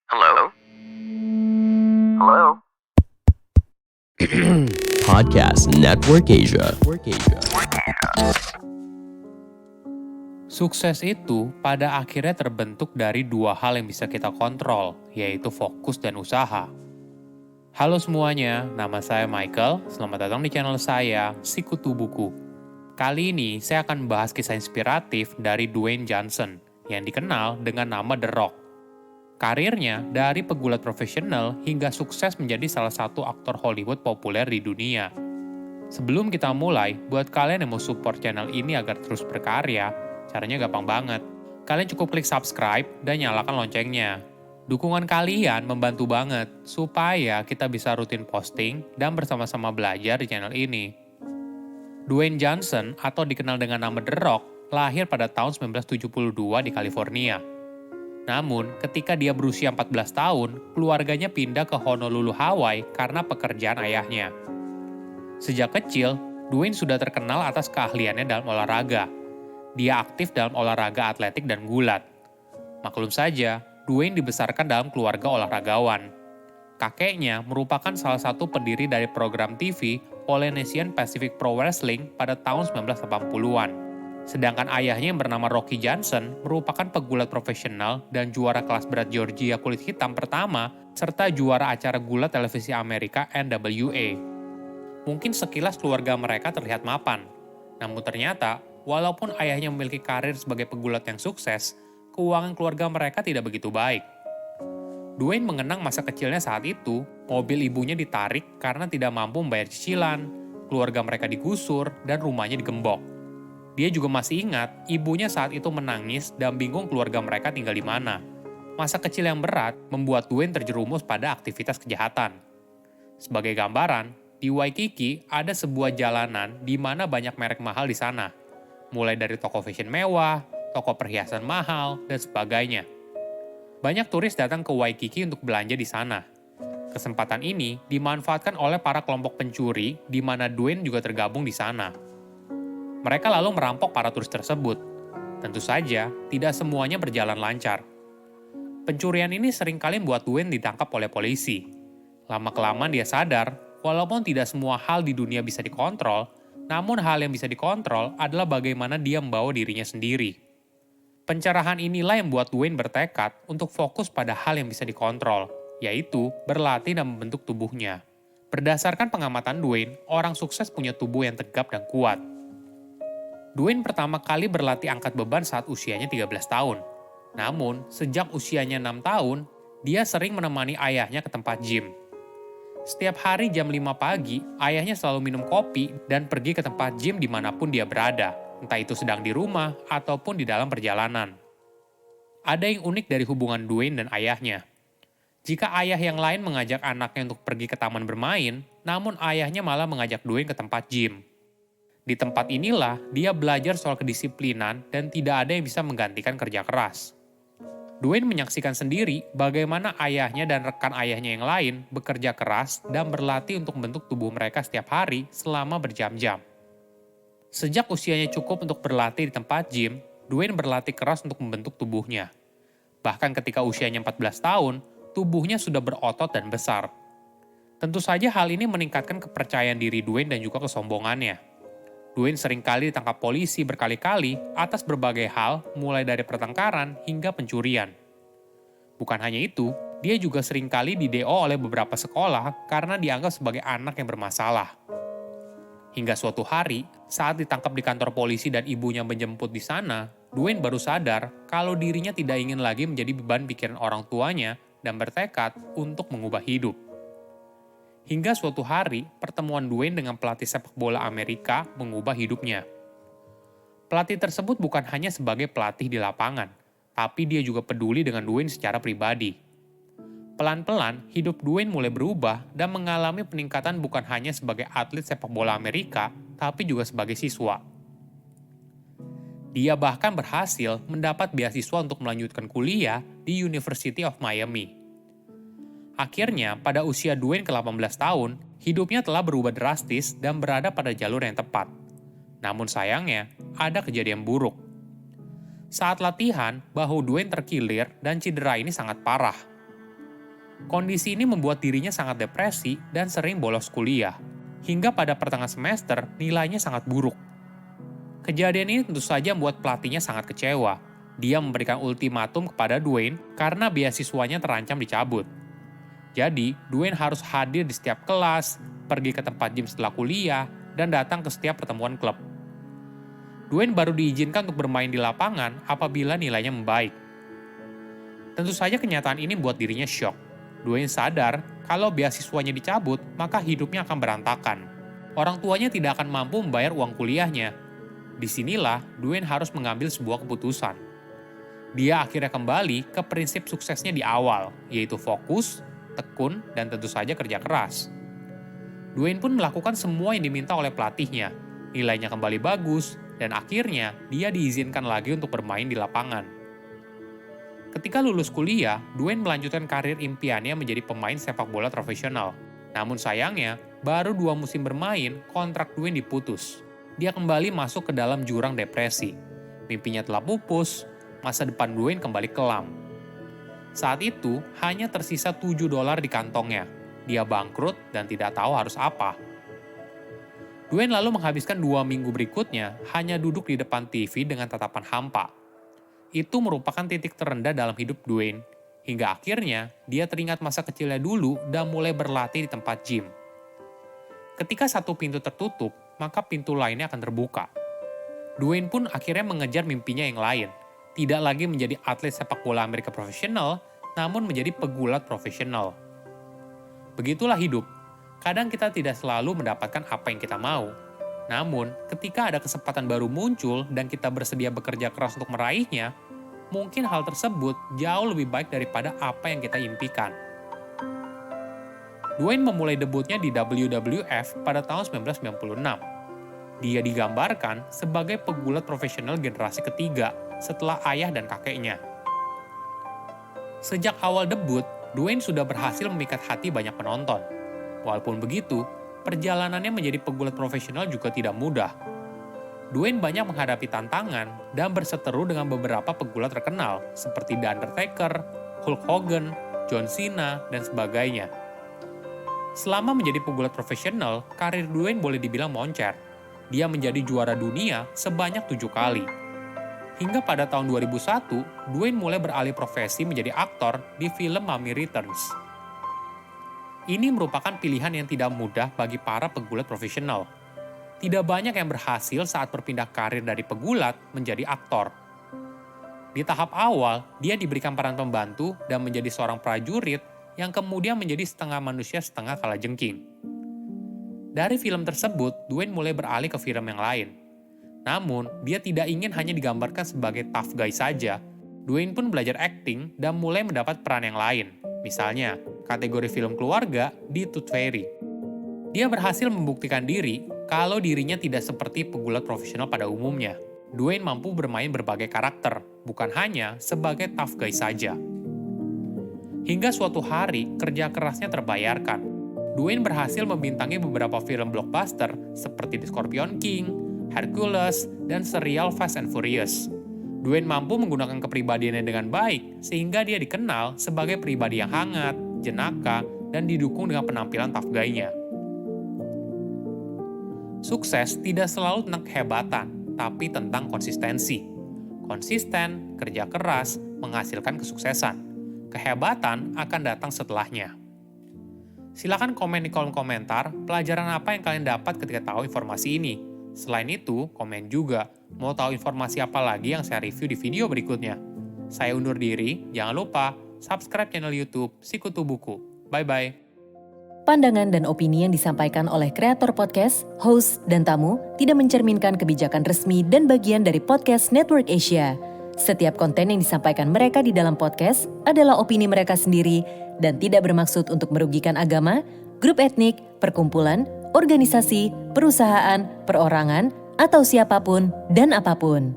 Hello? Hello? Podcast Network Asia. Sukses itu pada akhirnya terbentuk dari dua hal yang bisa kita kontrol, yaitu fokus dan usaha. Halo semuanya, nama saya Michael. Selamat datang di channel saya, Sikutu Buku. Kali ini saya akan membahas kisah inspiratif dari Dwayne Johnson, yang dikenal dengan nama The Rock. Karirnya dari pegulat profesional hingga sukses menjadi salah satu aktor Hollywood populer di dunia. Sebelum kita mulai, buat kalian yang mau support channel ini agar terus berkarya, caranya gampang banget. Kalian cukup klik subscribe dan nyalakan loncengnya. Dukungan kalian membantu banget supaya kita bisa rutin posting dan bersama-sama belajar di channel ini. Dwayne Johnson atau dikenal dengan nama The Rock lahir pada tahun 1972 di California. Namun, ketika dia berusia 14 tahun, keluarganya pindah ke Honolulu, Hawaii karena pekerjaan ayahnya. Sejak kecil, Dwayne sudah terkenal atas keahliannya dalam olahraga. Dia aktif dalam olahraga atletik dan gulat. Maklum saja, Dwayne dibesarkan dalam keluarga olahragawan. Kakeknya merupakan salah satu pendiri dari program TV Polynesian Pacific Pro Wrestling pada tahun 1980-an. Sedangkan ayahnya yang bernama Rocky Johnson merupakan pegulat profesional dan juara kelas berat Georgia kulit hitam pertama, serta juara acara gulat televisi Amerika NWA. Mungkin sekilas keluarga mereka terlihat mapan, namun ternyata, walaupun ayahnya memiliki karir sebagai pegulat yang sukses, keuangan keluarga mereka tidak begitu baik. Dwayne mengenang masa kecilnya saat itu, mobil ibunya ditarik karena tidak mampu membayar cicilan, keluarga mereka digusur, dan rumahnya digembok. Dia juga masih ingat ibunya saat itu menangis dan bingung keluarga mereka tinggal di mana. Masa kecil yang berat membuat Dwayne terjerumus pada aktivitas kejahatan. Sebagai gambaran, di Waikiki ada sebuah jalanan di mana banyak merek mahal di sana. Mulai dari toko fashion mewah, toko perhiasan mahal, dan sebagainya. Banyak turis datang ke Waikiki untuk belanja di sana. Kesempatan ini dimanfaatkan oleh para kelompok pencuri di mana Dwayne juga tergabung di sana. Mereka lalu merampok para turis tersebut. Tentu saja, tidak semuanya berjalan lancar. Pencurian ini seringkali membuat Dwayne ditangkap oleh polisi. Lama-kelamaan dia sadar, walaupun tidak semua hal di dunia bisa dikontrol, namun hal yang bisa dikontrol adalah bagaimana dia membawa dirinya sendiri. Pencerahan inilah yang membuat Dwayne bertekad untuk fokus pada hal yang bisa dikontrol, yaitu berlatih dan membentuk tubuhnya. Berdasarkan pengamatan Dwayne, orang sukses punya tubuh yang tegap dan kuat. Dwayne pertama kali berlatih angkat beban saat usianya 13 tahun. Namun, sejak usianya 6 tahun, dia sering menemani ayahnya ke tempat gym. Setiap hari jam 5 pagi, ayahnya selalu minum kopi dan pergi ke tempat gym dimanapun dia berada, entah itu sedang di rumah ataupun di dalam perjalanan. Ada yang unik dari hubungan Dwayne dan ayahnya. Jika ayah yang lain mengajak anaknya untuk pergi ke taman bermain, namun ayahnya malah mengajak Dwayne ke tempat gym. Di tempat inilah dia belajar soal kedisiplinan dan tidak ada yang bisa menggantikan kerja keras. Dwayne menyaksikan sendiri bagaimana ayahnya dan rekan ayahnya yang lain bekerja keras dan berlatih untuk membentuk tubuh mereka setiap hari selama berjam-jam. Sejak usianya cukup untuk berlatih di tempat gym, Dwayne berlatih keras untuk membentuk tubuhnya. Bahkan ketika usianya 14 tahun, tubuhnya sudah berotot dan besar. Tentu saja hal ini meningkatkan kepercayaan diri Dwayne dan juga kesombongannya. Dwayne seringkali ditangkap polisi berkali-kali atas berbagai hal, mulai dari pertengkaran hingga pencurian. Bukan hanya itu, dia juga seringkali di-DO oleh beberapa sekolah karena dianggap sebagai anak yang bermasalah. Hingga suatu hari, saat ditangkap di kantor polisi dan ibunya menjemput di sana, Dwayne baru sadar kalau dirinya tidak ingin lagi menjadi beban pikiran orang tuanya dan bertekad untuk mengubah hidup. Hingga suatu hari, pertemuan Dwayne dengan pelatih sepak bola Amerika mengubah hidupnya. Pelatih tersebut bukan hanya sebagai pelatih di lapangan, tapi dia juga peduli dengan Dwayne secara pribadi. Pelan-pelan, hidup Dwayne mulai berubah dan mengalami peningkatan bukan hanya sebagai atlet sepak bola Amerika, tapi juga sebagai siswa. Dia bahkan berhasil mendapat beasiswa untuk melanjutkan kuliah di University of Miami. Akhirnya, pada usia Dwayne ke-18 tahun, hidupnya telah berubah drastis dan berada pada jalur yang tepat. Namun sayangnya, ada kejadian buruk. Saat latihan, bahu Dwayne terkilir dan cedera ini sangat parah. Kondisi ini membuat dirinya sangat depresi dan sering bolos kuliah. Hingga pada pertengahan semester, nilainya sangat buruk. Kejadian ini tentu saja membuat pelatihnya sangat kecewa. Dia memberikan ultimatum kepada Dwayne karena beasiswanya terancam dicabut. Jadi, Dwayne harus hadir di setiap kelas, pergi ke tempat gym setelah kuliah, dan datang ke setiap pertemuan klub. Dwayne baru diizinkan untuk bermain di lapangan apabila nilainya membaik. Tentu saja kenyataan ini membuat dirinya syok. Dwayne sadar kalau beasiswanya dicabut, maka hidupnya akan berantakan. Orang tuanya tidak akan mampu membayar uang kuliahnya. Disinilah Dwayne harus mengambil sebuah keputusan. Dia akhirnya kembali ke prinsip suksesnya di awal, yaitu fokus, tekun, dan tentu saja kerja keras. Dwayne pun melakukan semua yang diminta oleh pelatihnya. Nilainya kembali bagus, dan akhirnya dia diizinkan lagi untuk bermain di lapangan. Ketika lulus kuliah, Dwayne melanjutkan karir impiannya menjadi pemain sepak bola profesional. Namun sayangnya, baru 2 musim bermain, kontrak Dwayne diputus. Dia kembali masuk ke dalam jurang depresi. Mimpinya telah pupus, masa depan Dwayne kembali kelam. Saat itu, hanya tersisa $7 di kantongnya. Dia bangkrut dan tidak tahu harus apa. Dwayne lalu menghabiskan 2 minggu berikutnya hanya duduk di depan TV dengan tatapan hampa. Itu merupakan titik terendah dalam hidup Dwayne, hingga akhirnya dia teringat masa kecilnya dulu dan mulai berlatih di tempat gym. Ketika satu pintu tertutup, maka pintu lainnya akan terbuka. Dwayne pun akhirnya mengejar mimpinya yang lain, tidak lagi menjadi atlet sepak bola Amerika profesional, namun menjadi pegulat profesional. Begitulah hidup, kadang kita tidak selalu mendapatkan apa yang kita mau. Namun, ketika ada kesempatan baru muncul dan kita bersedia bekerja keras untuk meraihnya, mungkin hal tersebut jauh lebih baik daripada apa yang kita impikan. Dwayne memulai debutnya di WWF pada tahun 1996. Dia digambarkan sebagai pegulat profesional generasi ketiga setelah ayah dan kakeknya. Sejak awal debut, Dwayne sudah berhasil memikat hati banyak penonton. Walaupun begitu, perjalanannya menjadi pegulat profesional juga tidak mudah. Dwayne banyak menghadapi tantangan dan berseteru dengan beberapa pegulat terkenal seperti The Undertaker, Hulk Hogan, John Cena, dan sebagainya. Selama menjadi pegulat profesional, karir Dwayne boleh dibilang moncer. Dia menjadi juara dunia sebanyak 7 kali. Hingga pada tahun 2001, Dwayne mulai beralih profesi menjadi aktor di film Mummy Returns. Ini merupakan pilihan yang tidak mudah bagi para pegulat profesional. Tidak banyak yang berhasil saat berpindah karir dari pegulat menjadi aktor. Di tahap awal, dia diberikan peran pembantu dan menjadi seorang prajurit yang kemudian menjadi setengah manusia setengah kalajengking. Dari film tersebut, Dwayne mulai beralih ke film yang lain. Namun, dia tidak ingin hanya digambarkan sebagai tough guy saja. Dwayne pun belajar acting dan mulai mendapat peran yang lain. Misalnya, kategori film keluarga di Tooth Fairy. Dia berhasil membuktikan diri kalau dirinya tidak seperti pegulat profesional pada umumnya. Dwayne mampu bermain berbagai karakter, bukan hanya sebagai tough guy saja. Hingga suatu hari, kerja kerasnya terbayarkan. Dwayne berhasil membintangi beberapa film blockbuster seperti The Scorpion King, Hercules, dan serial Fast and Furious. Dwayne mampu menggunakan kepribadiannya dengan baik, sehingga dia dikenal sebagai pribadi yang hangat, jenaka, dan didukung dengan penampilan tough guy-nya. Sukses tidak selalu tentang kehebatan, tapi tentang konsistensi. Konsisten, kerja keras, menghasilkan kesuksesan. Kehebatan akan datang setelahnya. Silakan komen di kolom komentar pelajaran apa yang kalian dapat ketika tahu informasi ini. Selain itu, komen juga mau tahu informasi apa lagi yang saya review di video berikutnya. Saya undur diri, jangan lupa subscribe channel YouTube Sikutu Buku. Bye-bye. Pandangan dan opini yang disampaikan oleh kreator podcast, host, dan tamu tidak mencerminkan kebijakan resmi dan bagian dari Podcast Network Asia. Setiap konten yang disampaikan mereka di dalam podcast adalah opini mereka sendiri dan tidak bermaksud untuk merugikan agama, grup etnik, perkumpulan, organisasi, perusahaan, perorangan, atau siapapun dan apapun.